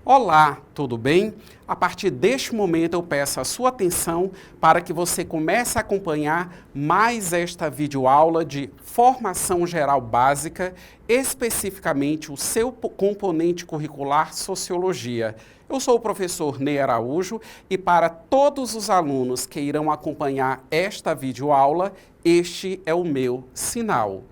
Olá, tudo bem? A partir deste momento eu peço a sua atenção para que você comece a acompanhar mais esta videoaula de formação geral básica, especificamente o seu componente curricular Sociologia. Eu sou o professor Ney Araújo e para todos os alunos que irão acompanhar esta videoaula, este é o meu sinal.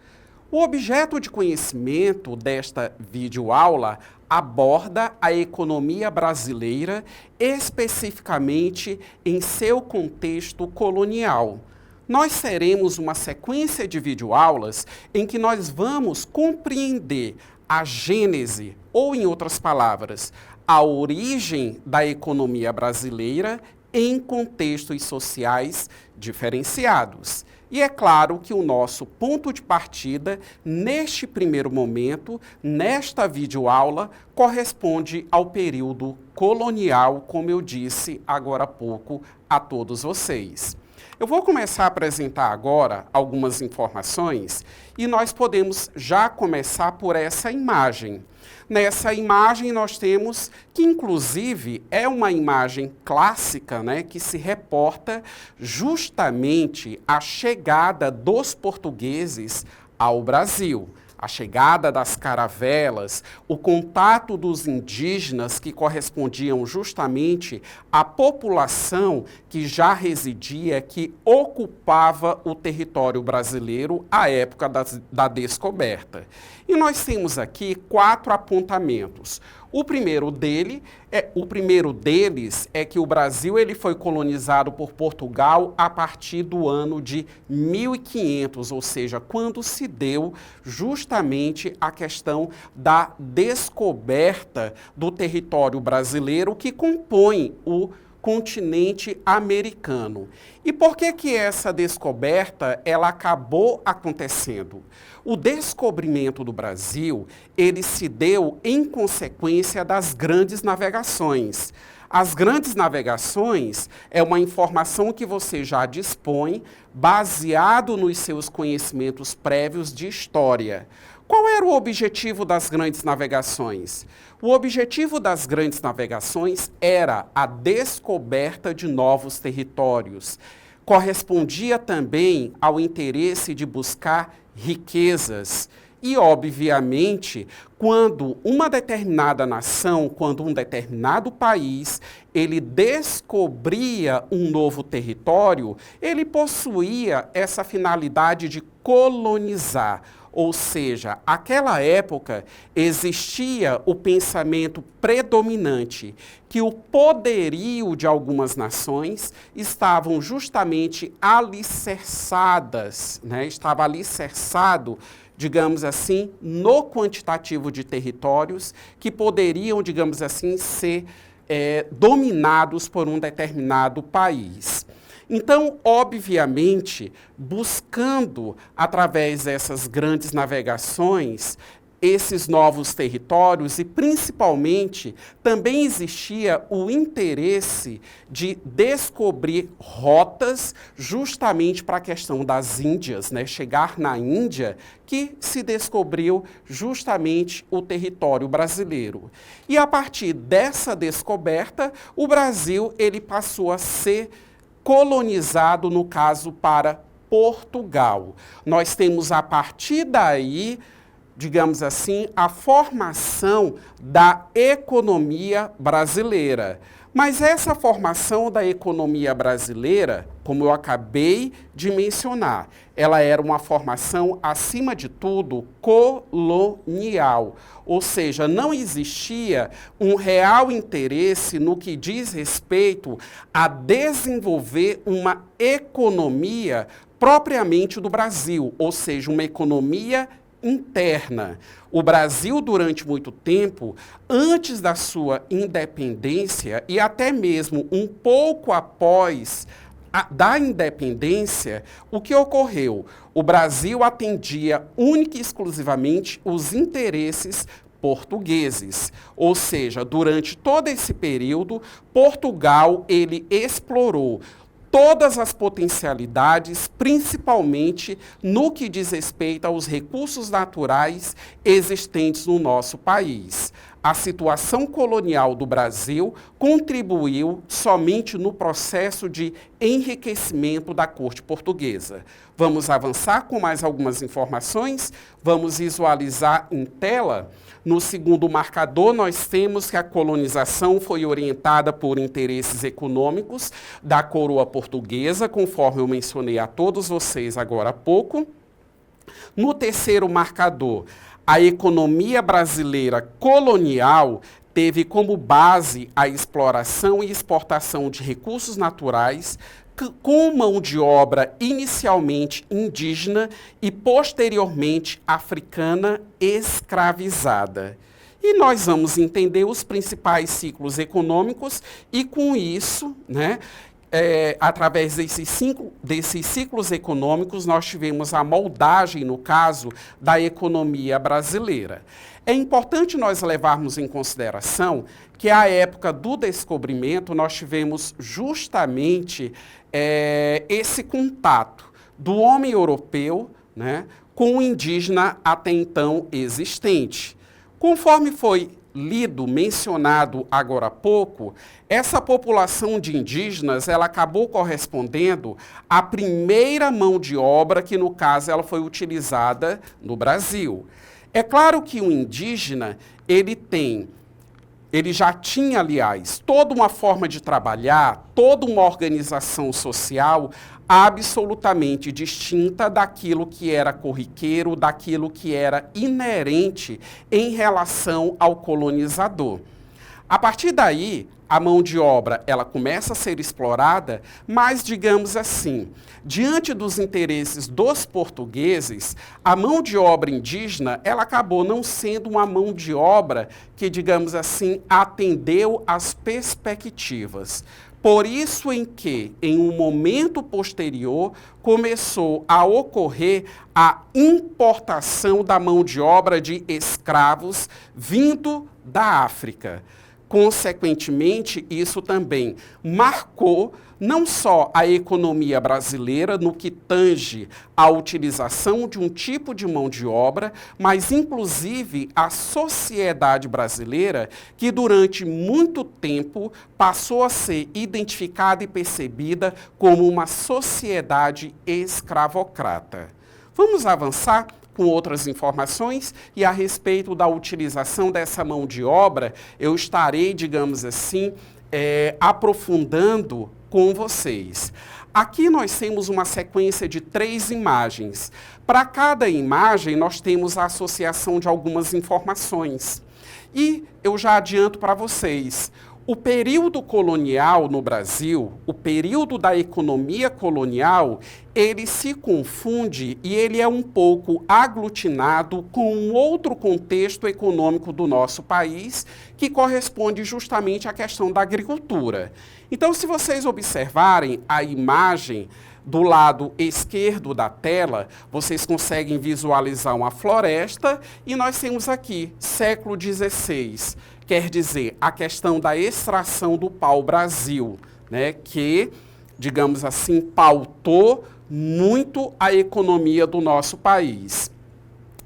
O objeto de conhecimento desta videoaula aborda a economia brasileira, especificamente em seu contexto colonial. Nós teremos uma sequência de videoaulas em que nós vamos compreender a gênese, ou em outras palavras, a origem da economia brasileira em contextos sociais diferenciados. E é claro que o nosso ponto de partida, neste primeiro momento, nesta videoaula, corresponde ao período colonial, como eu disse agora há pouco a todos vocês. Eu vou começar a apresentar agora algumas informações e nós podemos já começar por essa imagem. Nessa imagem nós temos que, inclusive, é uma imagem clássica, né, que se reporta justamente a chegada dos portugueses ao Brasil. A chegada das caravelas, o contato dos indígenas que correspondiam justamente à população que já residia, que ocupava o território brasileiro à época da descoberta. E nós temos aqui 4 apontamentos. O primeiro deles é que o Brasil ele foi colonizado por Portugal a partir do ano de 1500, ou seja, quando se deu justamente a questão da descoberta do território brasileiro que compõe o continente americano. E por que essa descoberta ela acabou acontecendo? O descobrimento do Brasil, ele se deu em consequência das grandes navegações. As grandes navegações é uma informação que você já dispõe baseado nos seus conhecimentos prévios de história. Qual era o objetivo das grandes navegações? O objetivo das grandes navegações era a descoberta de novos territórios. Correspondia também ao interesse de buscar riquezas. E, obviamente, quando uma determinada nação, quando um determinado país, ele descobria um novo território, ele possuía essa finalidade de colonizar. Ou seja, naquela época existia o pensamento predominante que o poderio de algumas nações estavam justamente alicerçadas, né? Estava alicerçado, digamos assim, no quantitativo de territórios que poderiam, digamos assim, ser dominados por um determinado país. Então, obviamente, buscando, através dessas grandes navegações, esses novos territórios e, principalmente, também existia o interesse de descobrir rotas justamente para a questão das Índias, né? Chegar na Índia, que se descobriu justamente o território brasileiro. E, a partir dessa descoberta, o Brasil ele passou a ser colonizado, no caso, para Portugal. Nós temos, a partir daí, digamos assim, a formação da economia brasileira. Mas essa formação da economia brasileira, como eu acabei de mencionar, ela era uma formação, acima de tudo, colonial. Ou seja, não existia um real interesse no que diz respeito a desenvolver uma economia propriamente do Brasil, ou seja, uma economia interna. O Brasil, durante muito tempo, antes da sua independência e até mesmo um pouco após da independência, o que ocorreu? O Brasil atendia única e exclusivamente os interesses portugueses. Ou seja, durante todo esse período, Portugal ele explorou todas as potencialidades, principalmente no que diz respeito aos recursos naturais existentes no nosso país. A situação colonial do Brasil contribuiu somente no processo de enriquecimento da corte portuguesa. Vamos avançar com mais algumas informações? Vamos visualizar em tela. No segundo marcador, nós temos que a colonização foi orientada por interesses econômicos da coroa portuguesa, conforme eu mencionei a todos vocês agora há pouco. No terceiro marcador, a economia brasileira colonial teve como base a exploração e exportação de recursos naturais com mão de obra inicialmente indígena e posteriormente africana escravizada. E nós vamos entender os principais ciclos econômicos e, com isso, através desses ciclos econômicos, nós tivemos a moldagem, no caso, da economia brasileira. É importante nós levarmos em consideração que, à época do descobrimento, nós tivemos justamente esse contato do homem europeu, com o indígena até então existente. Conforme foi lido, mencionado agora há pouco, essa população de indígenas, ela acabou correspondendo à primeira mão de obra que, no caso, ela foi utilizada no Brasil. É claro que o indígena, ele já tinha, aliás, toda uma forma de trabalhar, toda uma organização social absolutamente distinta daquilo que era corriqueiro, daquilo que era inerente em relação ao colonizador. A partir daí, a mão de obra ela começa a ser explorada, mas, digamos assim, diante dos interesses dos portugueses, a mão de obra indígena ela acabou não sendo uma mão de obra que, digamos assim, atendeu às perspectivas. Por isso em que, em um momento posterior, começou a ocorrer a importação da mão de obra de escravos vindo da África. Consequentemente, isso também marcou não só a economia brasileira no que tange à utilização de um tipo de mão de obra, mas inclusive a sociedade brasileira, que durante muito tempo passou a ser identificada e percebida como uma sociedade escravocrata. Vamos avançar com outras informações e a respeito da utilização dessa mão de obra, eu estarei, digamos assim, aprofundando com vocês. Aqui nós temos uma sequência de 3 imagens. Para cada imagem, nós temos a associação de algumas informações. E eu já adianto para vocês, o período colonial no Brasil, o período da economia colonial, ele se confunde e ele é um pouco aglutinado com um outro contexto econômico do nosso país, que corresponde justamente à questão da agricultura. Então, se vocês observarem a imagem do lado esquerdo da tela, vocês conseguem visualizar uma floresta e nós temos aqui, século XVI, quer dizer, a questão da extração do pau-brasil, que, digamos assim, pautou muito a economia do nosso país.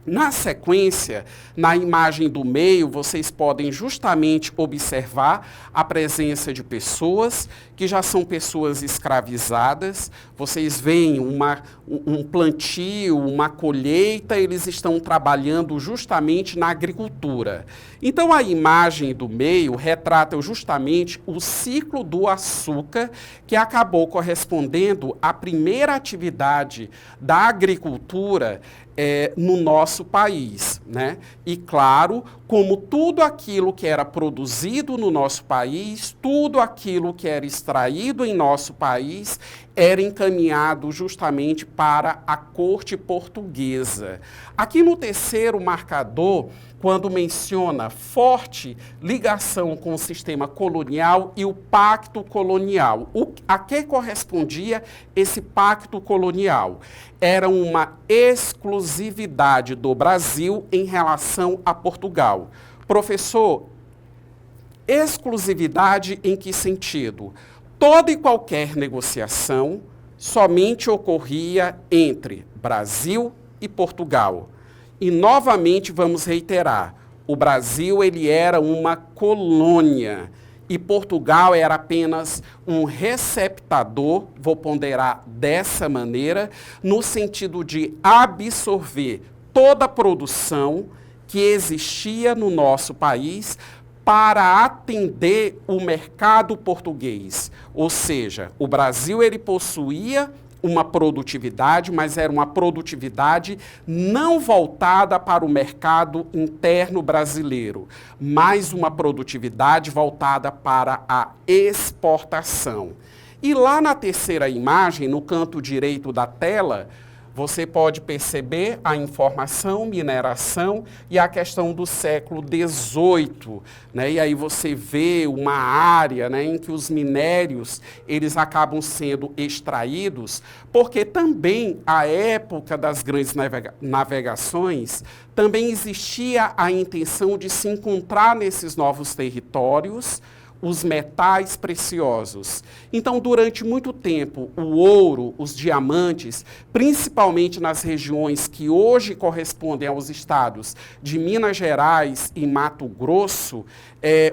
Na sequência, na imagem do meio, vocês podem justamente observar a presença de pessoas que já são pessoas escravizadas. Vocês veem um plantio, uma colheita, eles estão trabalhando justamente na agricultura. Então, a imagem do meio retrata justamente o ciclo do açúcar, que acabou correspondendo à primeira atividade da agricultura no nosso país, E, claro, como tudo aquilo que era produzido no nosso país, tudo aquilo que era extraído em nosso país, era encaminhado justamente para a corte portuguesa. Aqui no terceiro marcador, quando menciona forte ligação com o sistema colonial e o pacto colonial. A que correspondia esse pacto colonial? Era uma exclusividade do Brasil em relação a Portugal. Professor, exclusividade em que sentido? Toda e qualquer negociação somente ocorria entre Brasil e Portugal. E, novamente, vamos reiterar, o Brasil ele era uma colônia e Portugal era apenas um receptador, vou ponderar dessa maneira, no sentido de absorver toda a produção que existia no nosso país para atender o mercado português. Ou seja, o Brasil ele possuía uma produtividade, mas era uma produtividade não voltada para o mercado interno brasileiro, mas uma produtividade voltada para a exportação. E lá na terceira imagem, no canto direito da tela, você pode perceber a informação, mineração e a questão do século XVIII, né? E aí você vê uma área, né, em que os minérios eles acabam sendo extraídos, porque também a época das grandes navegações também existia a intenção de se encontrar nesses novos territórios os metais preciosos. Então, durante muito tempo, o ouro, os diamantes, principalmente nas regiões que hoje correspondem aos estados de Minas Gerais e Mato Grosso,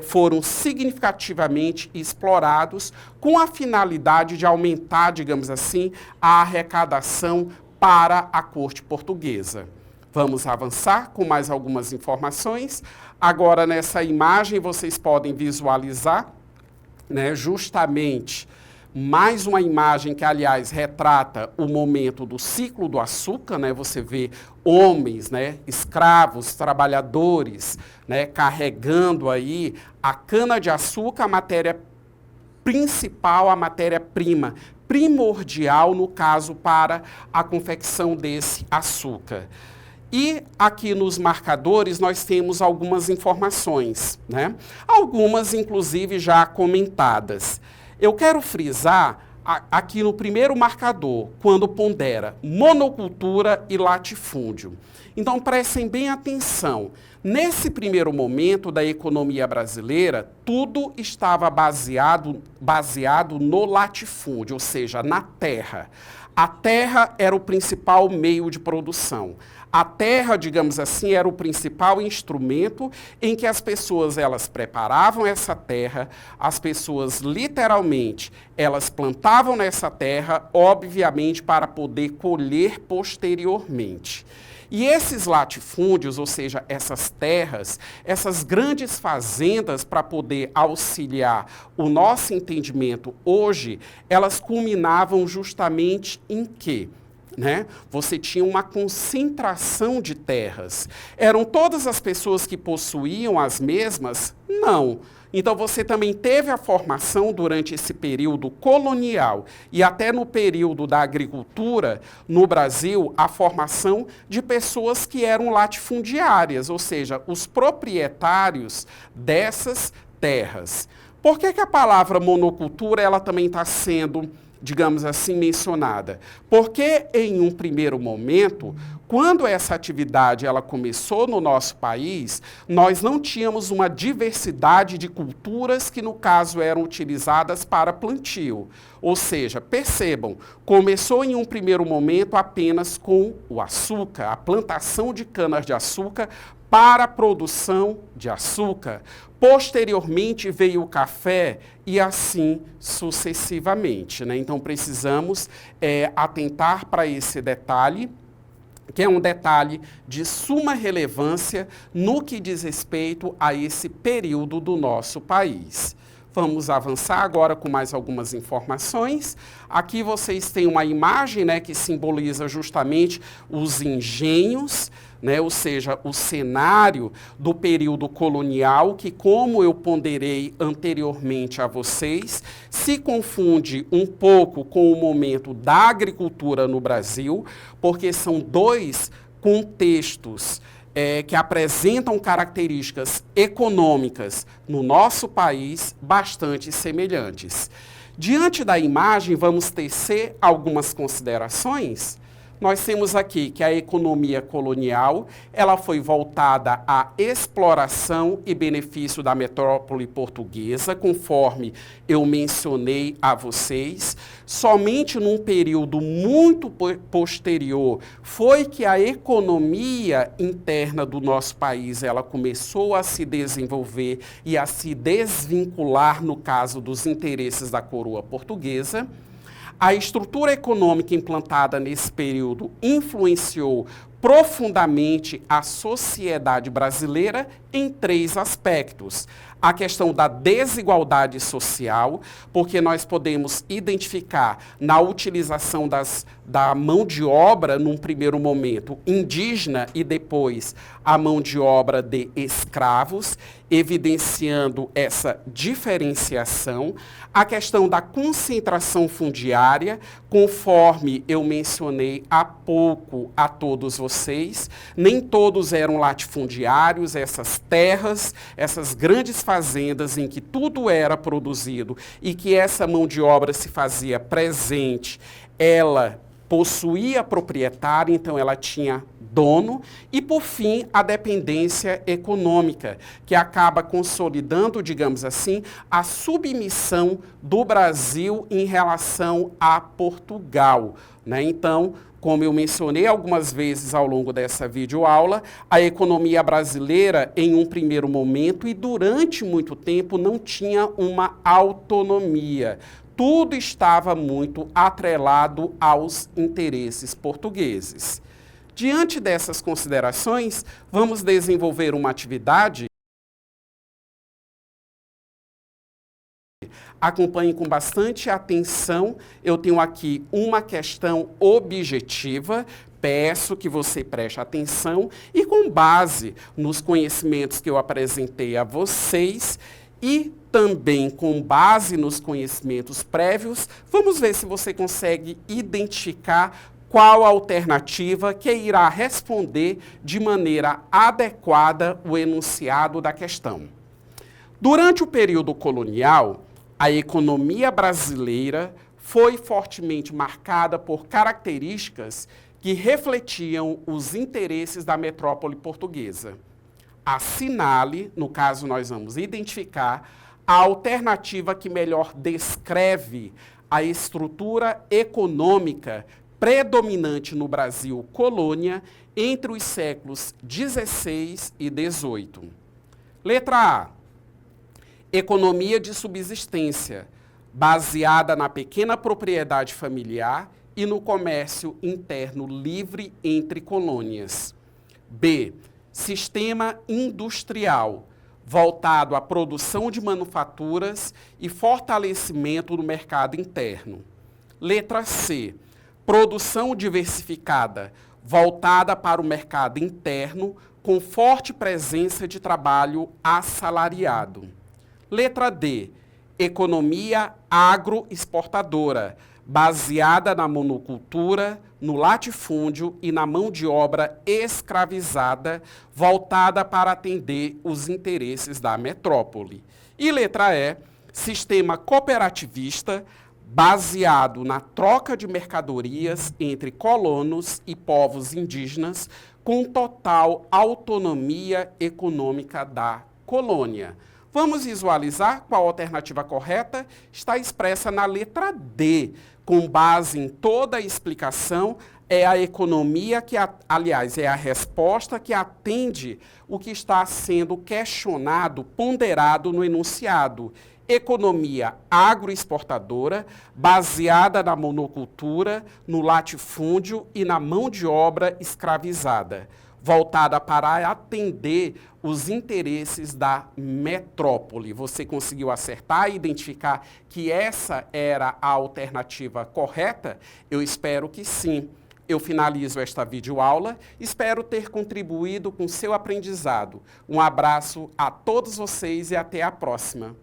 foram significativamente explorados com a finalidade de aumentar, digamos assim, a arrecadação para a corte portuguesa. Vamos avançar com mais algumas informações. Agora, nessa imagem, vocês podem visualizar, né, justamente mais uma imagem que, aliás, retrata o momento do ciclo do açúcar, né? Você vê homens, né, escravos, trabalhadores, né, carregando aí a cana-de-açúcar, a matéria principal, a matéria-prima, primordial, no caso, para a confecção desse açúcar. E aqui nos marcadores nós temos algumas informações, né? Algumas, inclusive, já comentadas. Eu quero frisar aqui no primeiro marcador, quando pondera monocultura e latifúndio. Então, prestem bem atenção. Nesse primeiro momento da economia brasileira, tudo estava baseado no latifúndio, ou seja, na terra. A terra era o principal meio de produção. A terra, digamos assim, era o principal instrumento em que as pessoas elas preparavam essa terra, as pessoas literalmente elas plantavam nessa terra, obviamente para poder colher posteriormente. E esses latifúndios, ou seja, essas terras, essas grandes fazendas para poder auxiliar o nosso entendimento hoje, elas culminavam justamente em quê? Né? Você tinha uma concentração de terras. Eram todas as pessoas que possuíam as mesmas? Não. Então você também teve a formação durante esse período colonial e até no período da agricultura no Brasil, a formação de pessoas que eram latifundiárias, ou seja, os proprietários dessas terras. Por que a palavra monocultura ela também está sendo, digamos assim, mencionada? Porque em um primeiro momento, quando essa atividade ela começou no nosso país, nós não tínhamos uma diversidade de culturas que, no caso, eram utilizadas para plantio. Ou seja, percebam, começou em um primeiro momento apenas com o açúcar, a plantação de canas-de-açúcar para a produção de açúcar. Posteriormente veio o café e assim sucessivamente, né? Então precisamos atentar para esse detalhe, que é um detalhe de suma relevância no que diz respeito a esse período do nosso país. Vamos avançar agora com mais algumas informações. Aqui vocês têm uma imagem, né, que simboliza justamente os engenhos, né, ou seja, o cenário do período colonial, que, como eu ponderei anteriormente a vocês, se confunde um pouco com o momento da agricultura no Brasil, porque são dois contextos que apresentam características econômicas no nosso país bastante semelhantes. Diante da imagem, vamos tecer algumas considerações. nós temos aqui que a economia colonial, ela foi voltada à exploração e benefício da metrópole portuguesa, conforme eu mencionei a vocês. Somente num período muito posterior foi que a economia interna do nosso país, ela começou a se desenvolver e a se desvincular, no caso dos interesses da coroa portuguesa. A estrutura econômica implantada nesse período influenciou profundamente a sociedade brasileira em 3 aspectos. A questão da desigualdade social, porque nós podemos identificar na utilização da mão de obra, num primeiro momento, indígena e depois a mão de obra de escravos, evidenciando essa diferenciação. A questão da concentração fundiária, conforme eu mencionei há pouco a todos vocês, nem todos eram latifundiários, essas terras, essas grandes fazendas em que tudo era produzido e que essa mão de obra se fazia presente, ela possuía proprietário, então ela tinha dono, e por fim a dependência econômica, que acaba consolidando, digamos assim, a submissão do Brasil em relação a Portugal, né? Então, como eu mencionei algumas vezes ao longo dessa videoaula, a economia brasileira, em um primeiro momento e durante muito tempo, não tinha uma autonomia. Tudo estava muito atrelado aos interesses portugueses. Diante dessas considerações, vamos desenvolver uma atividade. Acompanhe com bastante atenção. Eu tenho aqui uma questão objetiva. Peço que você preste atenção e, com base nos conhecimentos que eu apresentei a vocês e também com base nos conhecimentos prévios, vamos ver se você consegue identificar qual a alternativa que irá responder de maneira adequada o enunciado da questão. Durante o período colonial, a economia brasileira foi fortemente marcada por características que refletiam os interesses da metrópole portuguesa. Assinale, no caso nós vamos identificar, a alternativa que melhor descreve a estrutura econômica predominante no Brasil colônia entre os séculos XVI e XVIII. Letra A. Economia de subsistência, baseada na pequena propriedade familiar e no comércio interno livre entre colônias. B. Sistema industrial, voltado à produção de manufaturas e fortalecimento do mercado interno. Letra C. Produção diversificada, voltada para o mercado interno, com forte presença de trabalho assalariado. Letra D. Economia agroexportadora, baseada na monocultura, no latifúndio e na mão de obra escravizada, voltada para atender os interesses da metrópole. E letra E. Sistema cooperativista, baseado na troca de mercadorias entre colonos e povos indígenas, com total autonomia econômica da colônia. Vamos visualizar qual a alternativa correta? Está expressa na letra D. Com base em toda a explicação, é a economia que, aliás, é a resposta que atende o que está sendo questionado, ponderado no enunciado. Economia agroexportadora, baseada na monocultura, no latifúndio e na mão de obra escravizada, voltada para atender os interesses da metrópole. Você conseguiu acertar e identificar que essa era a alternativa correta? Eu espero que sim. Eu finalizo esta videoaula, espero ter contribuído com seu aprendizado. Um abraço a todos vocês e até a próxima.